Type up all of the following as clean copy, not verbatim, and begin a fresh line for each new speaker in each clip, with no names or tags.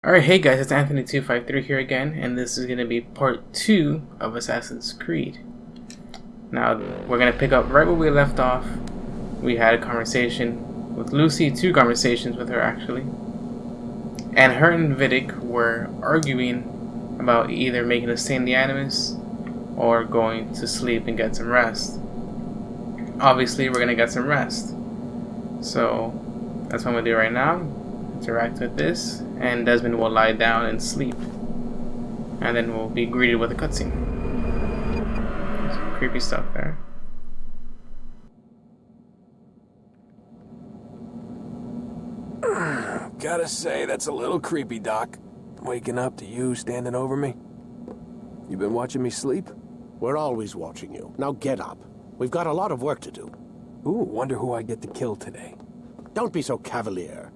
Alright, hey guys, it's Anthony253 here again, and this is going to be part 2 of Assassin's Creed. Now, we're going to pick up right where we left off. We had a conversation with Lucy, 2 conversations with her actually. And her and Vidic were arguing about either making a stay in the Animus or going to sleep and get some rest. Obviously, we're going to get some rest. So, that's what I'm going to do right now. Interact with this, and Desmond will lie down and sleep, and then we'll be greeted with a cutscene. Some creepy stuff there.
Gotta say, that's a little creepy, Doc. Waking up to you standing over me. You been watching me sleep?
We're always watching you. Now get up. We've got a lot of work to do.
Ooh, wonder who I get to kill today.
Don't be so cavalier.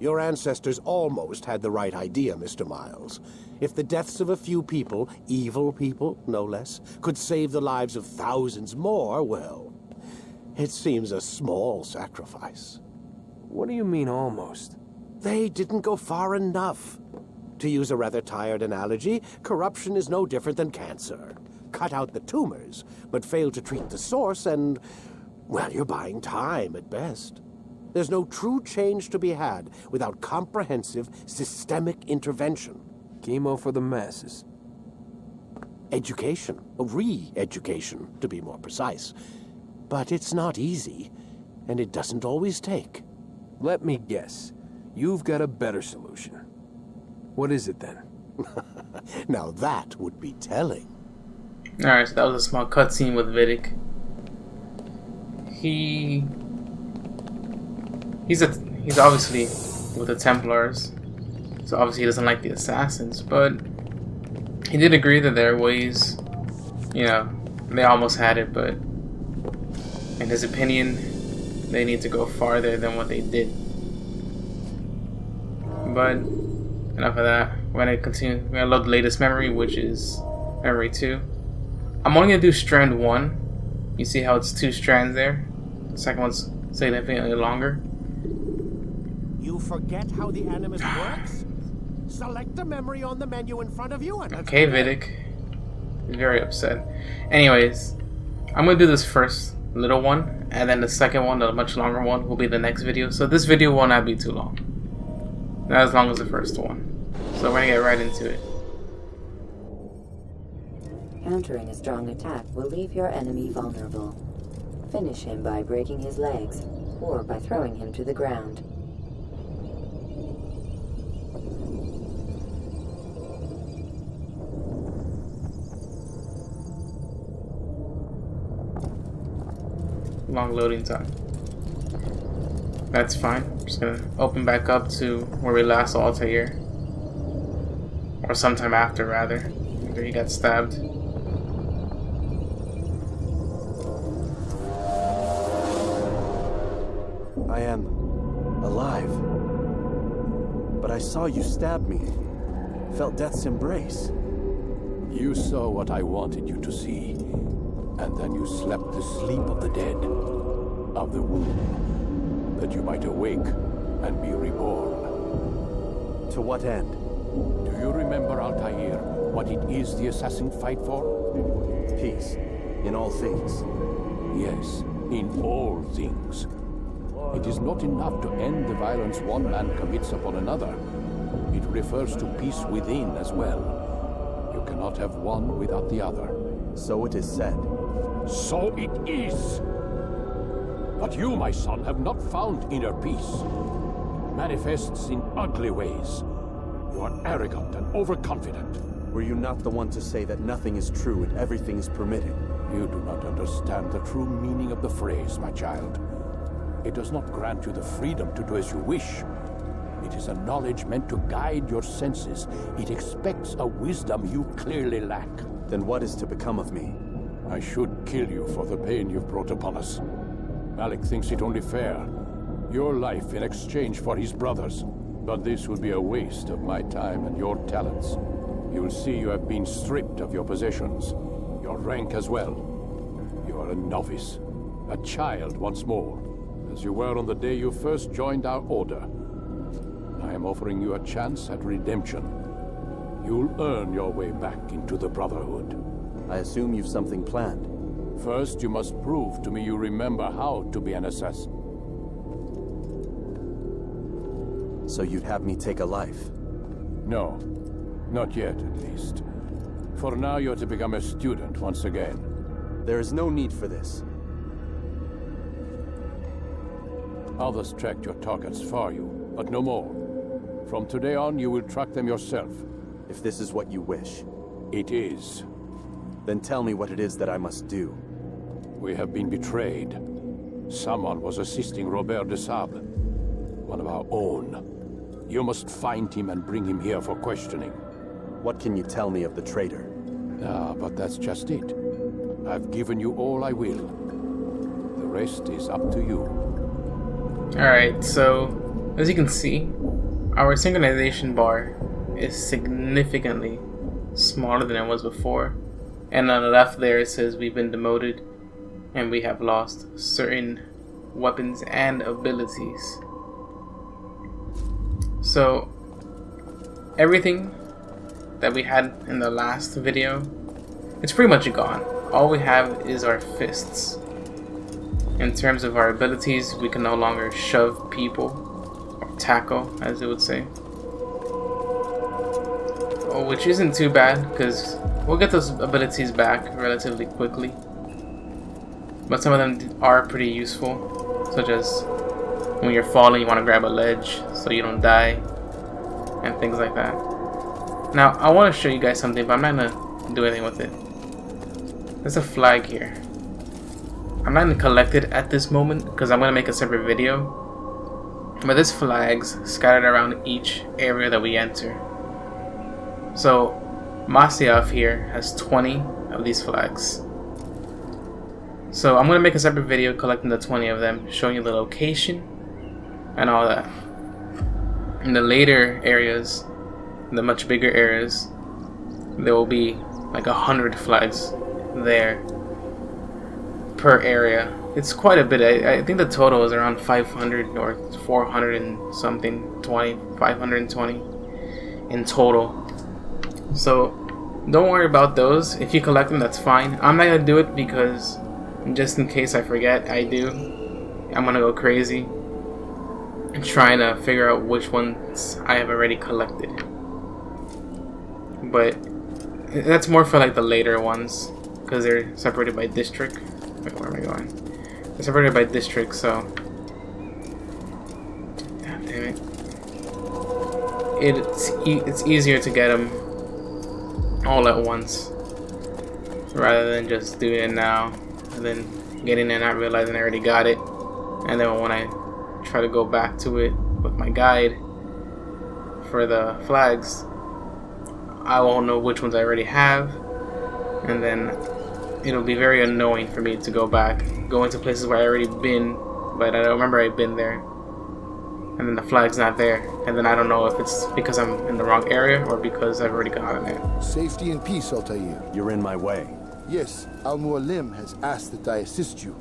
Your ancestors almost had the right idea, Mr. Miles. If the deaths of a few people, evil people, no less, could save the lives of thousands more, well, it seems a small sacrifice.
What do you mean, almost?
They didn't go far enough. To use a rather tired analogy, corruption is no different than cancer. Cut out the tumors, but fail to treat the source and, well, you're buying time at best. There's no true change to be had without comprehensive, systemic intervention.
Chemo for the masses.
Education. Re-education, to be more precise. But it's not easy, and it doesn't always take.
Let me guess. You've got a better solution. What is it, then?
Now that would be telling.
Alright, so that was a small cutscene with Vidic. He's obviously with the Templars, so obviously he doesn't like the assassins, but he did agree that their ways, you know, they almost had it, but in his opinion, they need to go farther than what they did. But enough of that. We're gonna continue. We're gonna load the latest memory, which is memory 2. I'm only gonna do strand 1. You see how it's 2 strands there? The second one's significantly longer.
You forget how the Animus works? Select a memory on the menu in front of you and...
Okay, Vidic. He's very upset. Anyways, I'm gonna do this first little one, and then the second one, the much longer one, will be the next video. So this video will not be too long. Not as long as the first one. So we're gonna get right into it.
Countering a strong attack will leave your enemy vulnerable. Finish him by breaking his legs, or by throwing him to the ground.
Long loading time. That's fine. I'm just gonna open back up to where we last saw Altair. Or sometime after, rather. After he got stabbed.
I am alive. But I saw you stab me. Felt death's embrace.
You saw what I wanted you to see. And then you slept the sleep of the dead, of the womb, that you might awake and be reborn.
To what end?
Do you remember, Altair, what it is the assassins fight for?
Peace. In all things.
Yes, in all things. It is not enough to end the violence one man commits upon another. It refers to peace within as well. You cannot have one without the other.
So it is said.
So it is! But you, my son, have not found inner peace. Manifests in ugly ways. You are arrogant and overconfident.
Were you not the one to say that nothing is true and everything is permitted?
You do not understand the true meaning of the phrase, my child. It does not grant you the freedom to do as you wish. It is a knowledge meant to guide your senses. It expects a wisdom you clearly lack.
Then what is to become of me?
I should kill you for the pain you've brought upon us. Malik thinks it only fair. Your life in exchange for his brother's. But this would be a waste of my time and your talents. You will see you have been stripped of your possessions, your rank as well. You are a novice, a child once more, as you were on the day you first joined our order. I am offering you a chance at redemption. You'll earn your way back into the Brotherhood.
I assume you've something planned.
First, you must prove to me you remember how to be an assassin.
So you'd have me take a life?
No, not yet at least. For now, you're to become a student once again.
There is no need for this.
Others tracked your targets for you, but no more. From today on, you will track them yourself.
If this is what you wish.
It is.
Then tell me what it is that I must do.
We have been betrayed. Someone was assisting Robert de Sable, one of our own. You must find him and bring him here for questioning.
What can you tell me of the traitor?
Ah, but that's just it. I've given you all I will. The rest is up to you.
Alright, so as you can see, our synchronization bar is significantly smaller than it was before. And on the left there it says we've been demoted and we have lost certain weapons and abilities. So everything that we had in the last video, it's pretty much gone. All we have is our fists. In terms of our abilities, we can no longer shove people, or tackle as they would say. Which isn't too bad, because we'll get those abilities back relatively quickly. But some of them are pretty useful, such as when you're falling you want to grab a ledge so you don't die, and things like that. Now I want to show you guys something, but I'm not going to do anything with it. There's a flag here. I'm not going to collect it at this moment because I'm going to make a separate video. But this flag's scattered around each area that we enter. So Masyaf here has 20 of these flags. So I'm going to make a separate video collecting the 20 of them, showing you the location and all that. In the later areas, the much bigger areas, there will be like 100 flags there per area. It's quite a bit. I think the total is around 500 or 400 and something, 520 in total. So don't worry about those. If you collect them, that's fine. I'm not gonna do it because just in case I forget, I'm gonna go crazy and trying to figure out which ones I have already collected. But that's more for like the later ones because they're separated by district. Wait, where am I going? They're separated by district, so damn it. It's easier to get them all at once rather than just doing it now and then getting it, not realizing I already got it, and then when I try to go back to it with my guide for the flags, I won't know which ones I already have, and then it'll be very annoying for me to go back, go into places where I already been, but I don't remember I've been there, and then the flag's not there, and then I don't know if it's because I'm in the wrong area or because I've already gotten it.
Safety and peace, Altair.
You're in my way.
Yes, Al-Mualim has asked that I assist you.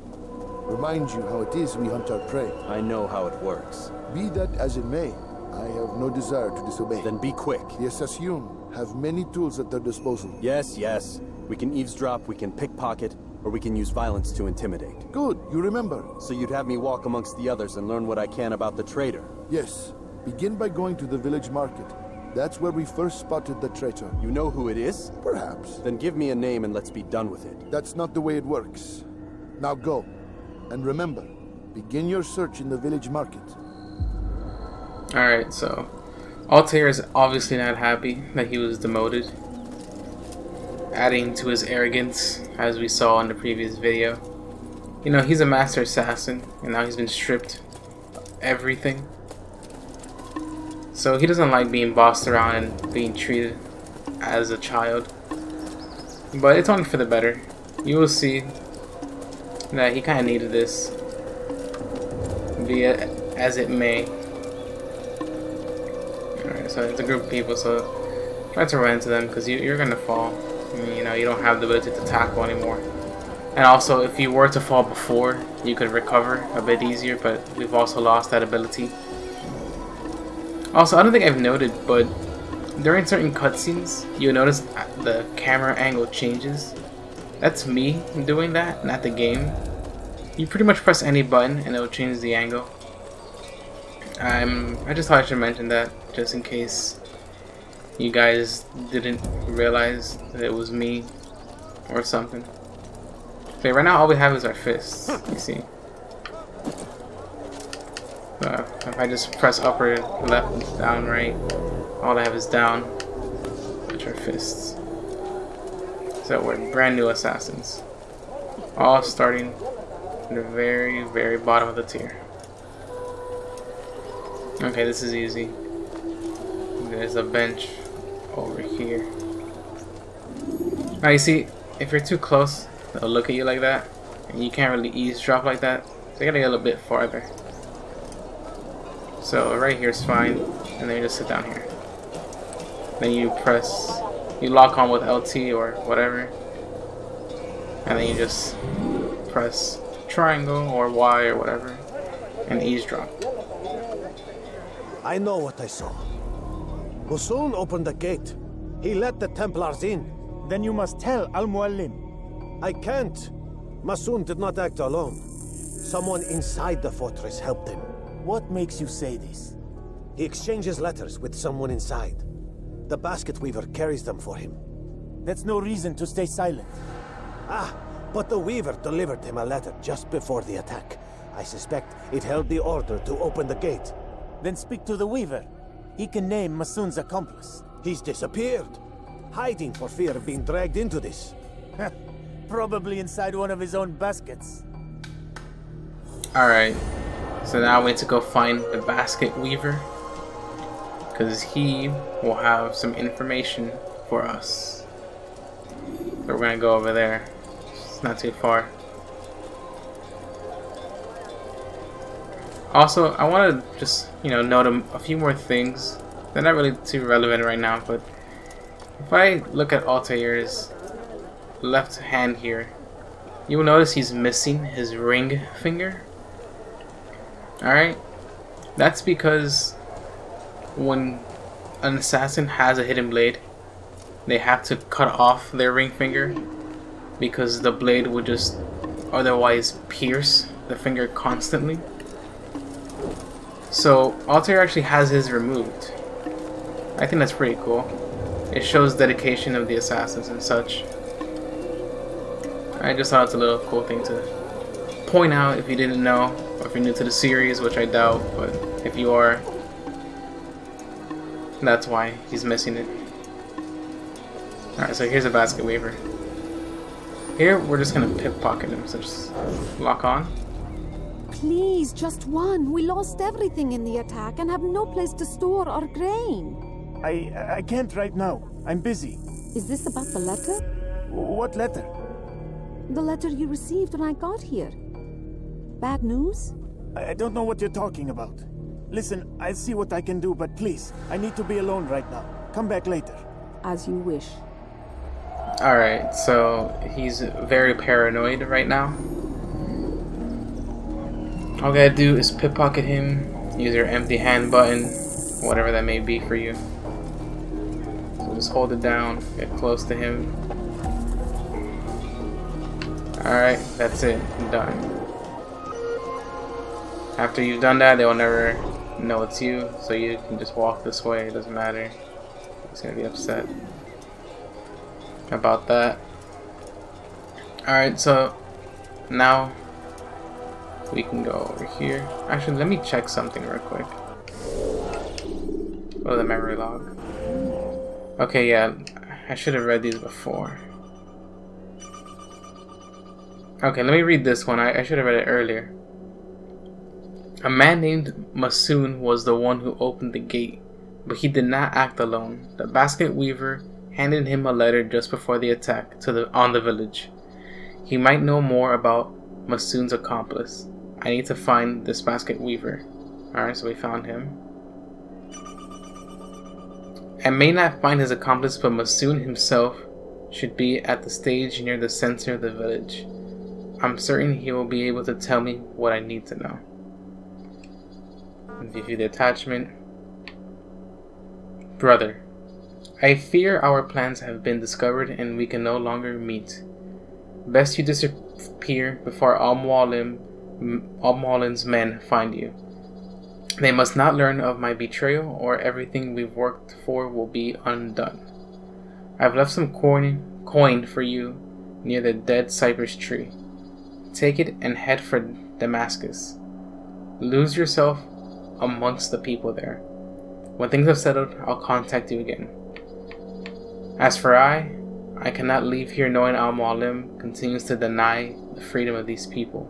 Remind you how it is we hunt our prey.
I know how it works.
Be that as it may, I have no desire to disobey.
Then be quick.
The Assassin have many tools at their disposal.
Yes. We can eavesdrop, we can pickpocket, or we can use violence to intimidate.
Good, you remember.
So you'd have me walk amongst the others and learn what I can about the traitor?
Yes. Begin by going to the village market. That's where we first spotted the traitor.
You know who it is?
Perhaps.
Then give me a name and let's be done with it.
That's not the way it works. Now go. And remember, begin your search in the village market.
Alright, so Altair is obviously not happy that he was demoted, adding to his arrogance as we saw in the previous video. You know, he's a master assassin and now he's been stripped of everything. So he doesn't like being bossed around and being treated as a child. But it's only for the better. You will see that he kind of needed this, be it as it may. Alright, so it's a group of people, so try to run into them because you're going to fall. I mean, you know, you don't have the ability to tackle anymore. And also, if you were to fall before, you could recover a bit easier, but we've also lost that ability. Also, I don't think I've noted, but during certain cutscenes, you'll notice the camera angle changes. That's me doing that, not the game. You pretty much press any button and it'll change the angle. I just thought I should mention that, just in case you guys didn't realize that it was me or something. Okay, right now all we have is our fists, you see. If I just press up or left, down, right, all I have is down, which are fists. So we're brand new assassins. All starting at the very, very bottom of the tier. Okay, this is easy. There's a bench over here. Now you see, if you're too close, they'll look at you like that, and you can't really eavesdrop like that. So you gotta get a little bit farther. So right here is fine, and then you just sit down here. Then you lock on with LT or whatever, and then you just press triangle or Y or whatever, and eavesdrop.
I know what I saw. Musun opened the gate. He let the Templars in.
Then you must tell Al-Muallim.
I can't. Masun did not act alone. Someone inside the fortress helped him.
What makes you say this?
He exchanges letters with someone inside. The basket weaver carries them for him.
That's no reason to stay silent.
Ah, but the weaver delivered him a letter just before the attack. I suspect it held the order to open the gate.
Then speak to the weaver. He can name Masun's accomplice.
He's disappeared, hiding for fear of being dragged into this.
Probably inside one of his own baskets.
Alright, so now we need to go find the basket weaver, because he will have some information for us. So we're gonna go over there. It's not too far. Also, I want to just, note a few more things. They're not really too relevant right now, but if I look at Altair's left hand here, you will notice he's missing his ring finger. Alright? That's because when an assassin has a hidden blade, they have to cut off their ring finger, because the blade would just otherwise pierce the finger constantly. So Altair actually has his removed. I think that's pretty cool. It shows dedication of the assassins and such. I just thought it's a little cool thing to point out if you didn't know, or if you're new to the series, which I doubt, but if you are, that's why he's missing it. Alright, so here's a basket weaver. Here we're just gonna pickpocket him, so just lock on.
Please, just one. We lost everything in the attack and have no place to store our grain.
I can't right now. I'm busy.
Is this about the letter?
What letter?
The letter you received when I got here. Bad news?
I don't know what you're talking about. Listen, I'll see what I can do, but please, I need to be alone right now. Come back later.
As you wish.
Alright, so he's very paranoid right now. All you gotta do is pickpocket him, use your empty hand button, whatever that may be for you. So just hold it down, get close to him. Alright, that's it, I'm done. After you've done that, they will never know it's you, so you can just walk this way, it doesn't matter. He's gonna be upset about that. Alright, so now we can go over here. Actually, let me check something real quick. Go to the memory log. Okay, yeah, I should have read these before. Okay, let me read this one. I should have read it earlier. A man named Masun was the one who opened the gate, but he did not act alone. The basket weaver handed him a letter just before the attack on the village. He might know more about Masun's accomplice. I need to find this basket weaver. Alright, so we found him. I may not find his accomplice, but Masun himself should be at the stage near the center of the village. I'm certain he will be able to tell me what I need to know. Give you the attachment. Brother, I fear our plans have been discovered and we can no longer meet. Best you disappear before Al-Mualim's men find you. They must not learn of my betrayal, or everything we've worked for will be undone. I've left some coin for you near the dead cypress tree. Take it and head for Damascus. Lose yourself amongst the people there. When things have settled, I'll contact you again. As for I cannot leave here knowing Al-Mualim continues to deny the freedom of these people.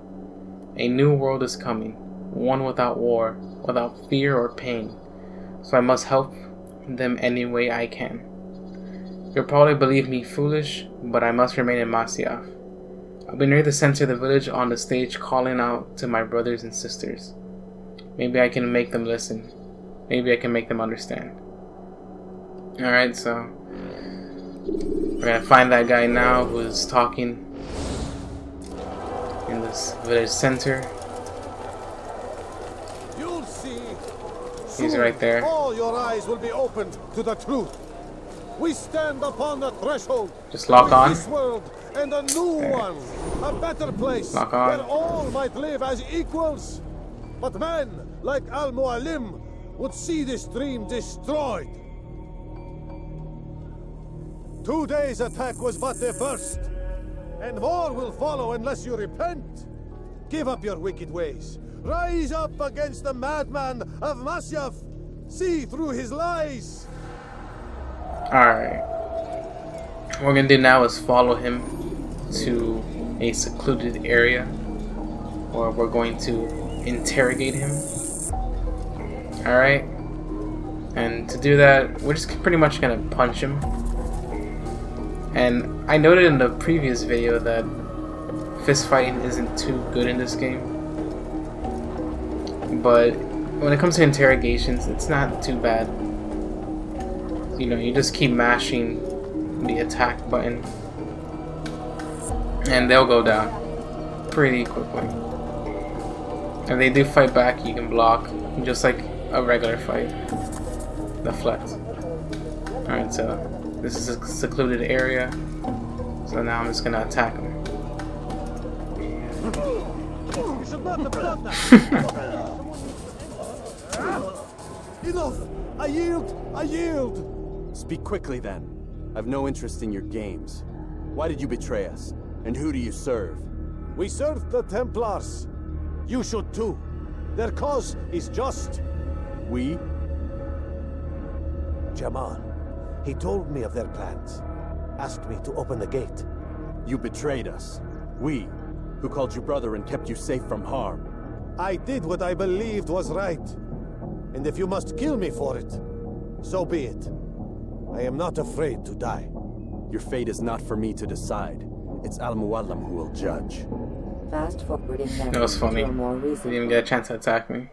A new world is coming, one without war, without fear or pain, so I must help them any way I can. You'll probably believe me foolish, but I must remain in Masyaf. I'll be near the center of the village on the stage calling out to my brothers and sisters. Maybe I can make them listen. Maybe I can make them understand. Alright, so we're gonna find that guy now who's talking in this village center.
You'll see.
He's right there.
All your eyes will be opened to the truth. We stand upon the threshold.
Just lock on.
This world and a new one, a better place
Lock on.
where all might live as equals. But men like Al-Mualim would see this dream destroyed. Today's attack was but the first, and more will follow unless you repent. Give up your wicked ways. Rise up against the madman of Masyaf. See through his lies.
Alright. What we're gonna do now is follow him to a secluded area where we're going to interrogate him. Alright. And to do that, we're just pretty much gonna punch him. And I noted in the previous video that fist fighting isn't too good in this game. But when it comes to interrogations, it's not too bad. You know, you just keep mashing the attack button and they'll go down pretty quickly. If they do fight back, you can block just like a regular fight. Deflect. Alright, so this is a secluded area. So now I'm just gonna attack him.
You should not have done that. Enough! I yield! I yield!
Speak quickly then. I've no interest in your games. Why did you betray us? And who do you serve?
We serve the Templars. You should too. Their cause is just.
We?
Jamal. He told me of their plans. Asked me to open the gate.
You betrayed us. We, who called you brother and kept you safe from harm.
I did what I believed was right. And if you must kill me for it, so be it. I am not afraid to die.
Your fate is not for me to decide. It's Al-Mualim who will judge.
Fast forwarding now.
That was funny.
To a more
He didn't
recent
even get a chance to attack me.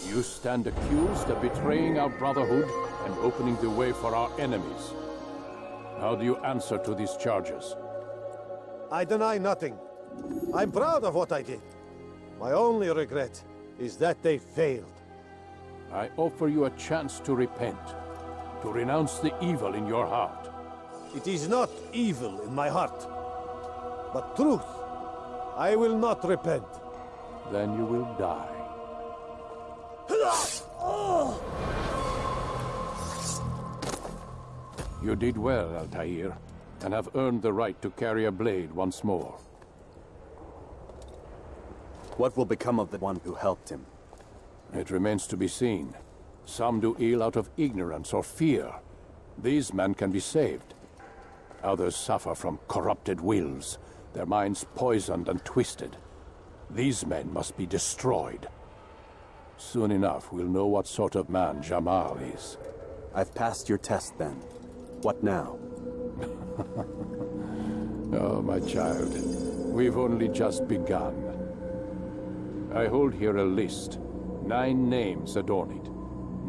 You stand accused of betraying our brotherhood and opening the way for our enemies. How do you answer to these charges?
I deny nothing. I'm proud of what I did. My only regret is that they failed.
I offer you a chance to repent, to renounce the evil in your heart.
It is not evil in my heart, but truth. I will not repent.
Then you will die. You did well, Altair, and have earned the right to carry a blade once more.
What will become of the one who helped him?
It remains to be seen. Some do ill out of ignorance or fear. These men can be saved. Others suffer from corrupted wills, their minds poisoned and twisted. These men must be destroyed. Soon enough, we'll know what sort of man Jamal is.
I've passed your test then. What now?
Oh, my child. We've only just begun. I hold here a list. 9 names adorn it.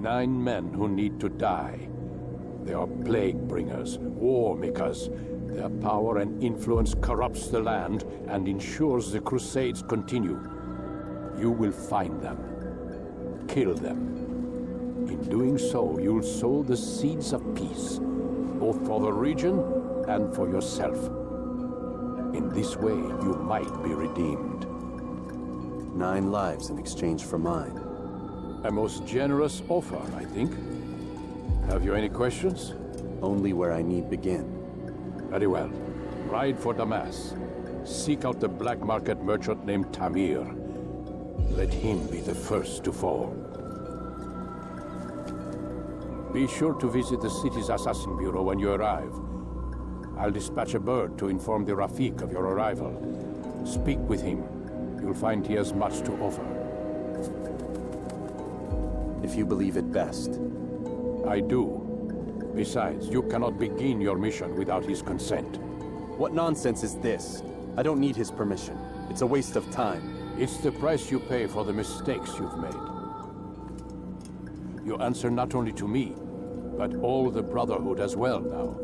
9 men who need to die. They are plague bringers, war makers. Their power and influence corrupts the land and ensures the crusades continue. You will find them. Kill them. In doing so, you'll sow the seeds of peace, both for the region and for yourself. In this way, you might be redeemed.
9 lives in exchange for mine.
A most generous offer, I think. Have you any questions?
Only where I need begin.
Very well. Ride for Damas. Seek out the black market merchant named Tamir. Let him be the first to fall. Be sure to visit the city's assassin bureau when you arrive. I'll dispatch a bird to inform the Rafik of your arrival. Speak with him. You'll find he has much to offer.
If you believe it best.
I do. Besides, you cannot begin your mission without his consent.
What nonsense is this? I don't need his permission. It's a waste of time.
It's the price you pay for the mistakes you've made. You answer not only to me, but all the Brotherhood as well now.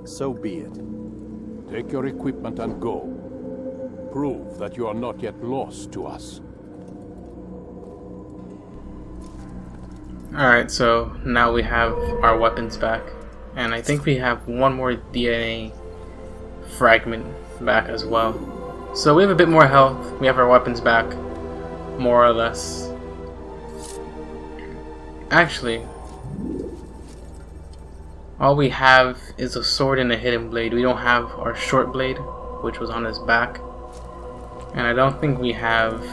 So be it.
Take your equipment and go. Prove that you are not yet lost to us.
Alright, so now we have our weapons back. And I think we have one more DNA fragment back as well. So we have a bit more health. We have our weapons back, more or less. Actually, all we have is a sword and a hidden blade. We don't have our short blade, which was on his back. And I don't think we have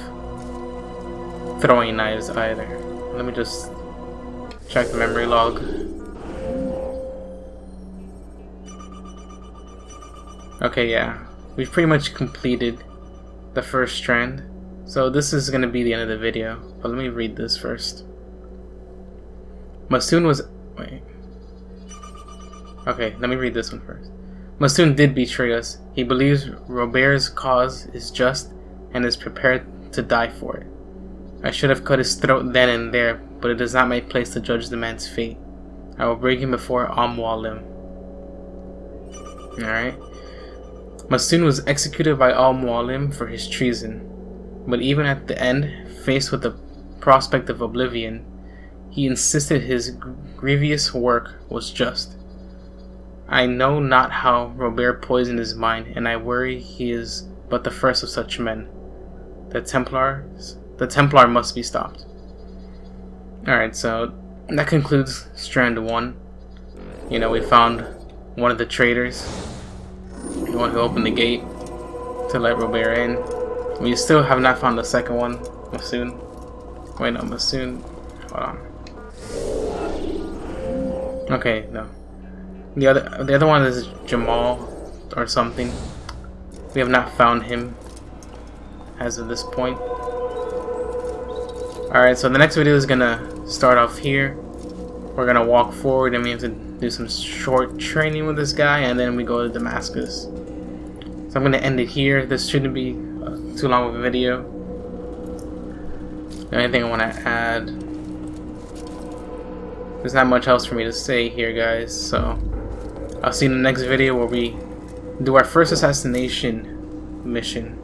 throwing knives either. Let me just check the memory log. Okay, yeah. We've pretty much completed the first strand. So this is going to be the end of the video. But let me read this first. Masoon was... Wait. Okay, let me read this one first. Masoon did betray us. He believes Robert's cause is just and is prepared to die for it. I should have cut his throat then and there, but it is not my place to judge the man's fate. I will bring him before Al-Mualim. Alright. Masoon was executed by Al-Mualim for his treason, but even at the end, faced with the prospect of oblivion, he insisted his grievous work was just. I know not how Robert poisoned his mind, and I worry he is but the first of such men. The Templar must be stopped. Alright, so that concludes Strand 1. You know, we found one of the traitors, the one who opened the gate to let Robert in. We still have not found the second one, Masoon. Wait, no, Masoon. Hold on. Okay, no. The other one is Jamal or something. We have not found him as of this point. Alright, so the next video is gonna start off here. We're gonna walk forward and we have to do some short training with this guy, and then we go to Damascus. So I'm gonna end it here. This shouldn't be too long of a video. The only thing I want to add, there's not much else for me to say here, guys, so I'll see you in the next video where we do our first assassination mission.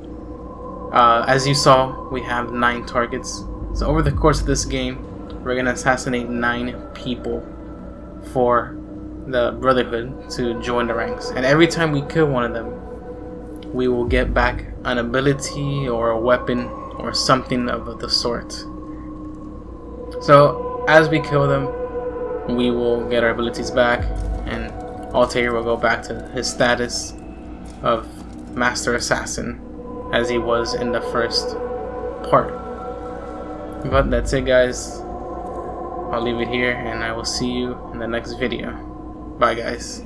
As you saw, we have 9 targets. So over the course of this game, we're going to assassinate 9 people for the Brotherhood to join the ranks. And every time we kill one of them, we will get back an ability or a weapon or something of the sort. So as we kill them, we will get our abilities back, and Altair will go back to his status of Master Assassin as he was in the first part. But that's it, guys. I'll leave it here and I will see you in the next video. Bye, guys.